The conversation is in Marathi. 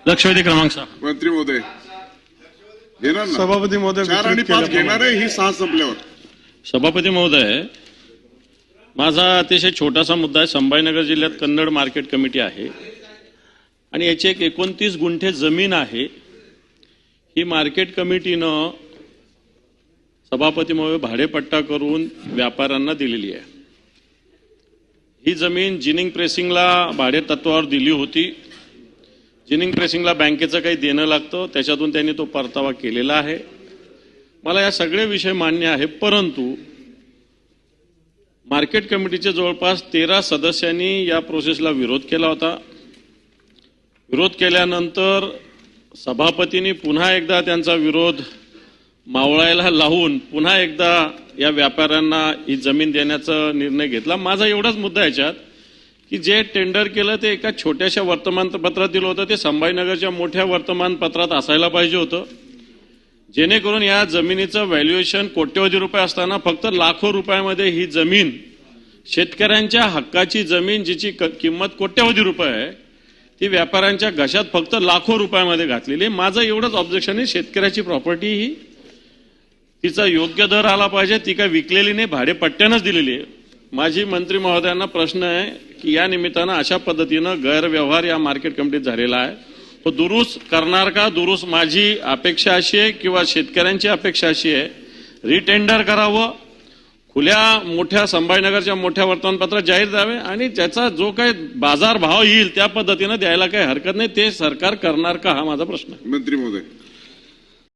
लक्षवेधी क्रमांक 6. मंत्री महोदय घेणार ना? सभापती महोदय 4 आणि 5 घेणार आहे ही 6 संपल्यावर. सभापती महोदय, माझा अतिशय छोटासा मुद्दा आहे. संभाजीनगर जिल्ह्यात कन्नड मार्केट कमिटी आहे आणि याची एक 29 गुंठे जमीन आहे. ही मार्केट कमिटीनं सभापती महोदय भाडेपट्टा करून व्यापाऱ्यांना दिलेली आहे. ही जमीन जिनिंग प्रेसिंगला भाडे तत्वावर दिली होती. जिनिंग प्रेसिंगला बँकेचं काही देणं लागतं, त्याच्यातून त्यांनी तो परतावा केलेला आहे. मला या सगळे विषय मान्य आहे, परंतु मार्केट कमिटीचे जवळपास 13 सदस्यांनी या प्रोसेसला विरोध केला होता. विरोध केल्यानंतर सभापतींनी पुन्हा एकदा त्यांचा विरोध मावळायला लावून पुन्हा एकदा या व्यापाऱ्यांना ही जमीन देण्याचा निर्णय घेतला. माझा एवढाच मुद्दा याच्यात की जे टेंडर केलं ते एका छोट्याशा वर्तमानपत्रात दिलं होतं, ते संभाजीनगरच्या मोठ्या वर्तमानपत्रात असायला पाहिजे होतं, जेणेकरून या जमिनीचं व्हॅल्युएशन कोट्यवधी रुपये असताना फक्त लाखो रुपयामध्ये ही जमीन, शेतकऱ्यांच्या हक्काची जमीन जिची किंमत कोट्यवधी रुपये आहे, ती व्यापाऱ्यांच्या घशात फक्त लाखो रुपयामध्ये घातलेली आहे. माझं एवढंच ऑब्जेक्शन आहे, शेतकऱ्याची प्रॉपर्टी ही तिचा योग्य दर आला पाहिजे, ती काय विकलेली नाही, भाडेपट्ट्यानंच दिलेली आहे. माझी मंत्री महोदयांना प्रश्न आहे की या निमित्तानं अशा पद्धतीनं गैरव्यवहार या मार्केट कमिटीत झालेला आहे, तो दुरुस्त करणार का? दुरुस्त माझी अपेक्षा अशी आहे किंवा शेतकऱ्यांची अपेक्षा अशी आहे, रिटेंडर करावं, खुल्या मोठ्या संभाजीनगरच्या मोठ्या वर्तमानपत्रात जाहीर द्यावे आणि त्याचा जो काही बाजार भाव येईल त्या पद्धतीनं द्यायला काही हरकत नाही. ते सरकार करणार का, हा माझा प्रश्न आहे. मंत्री महोदय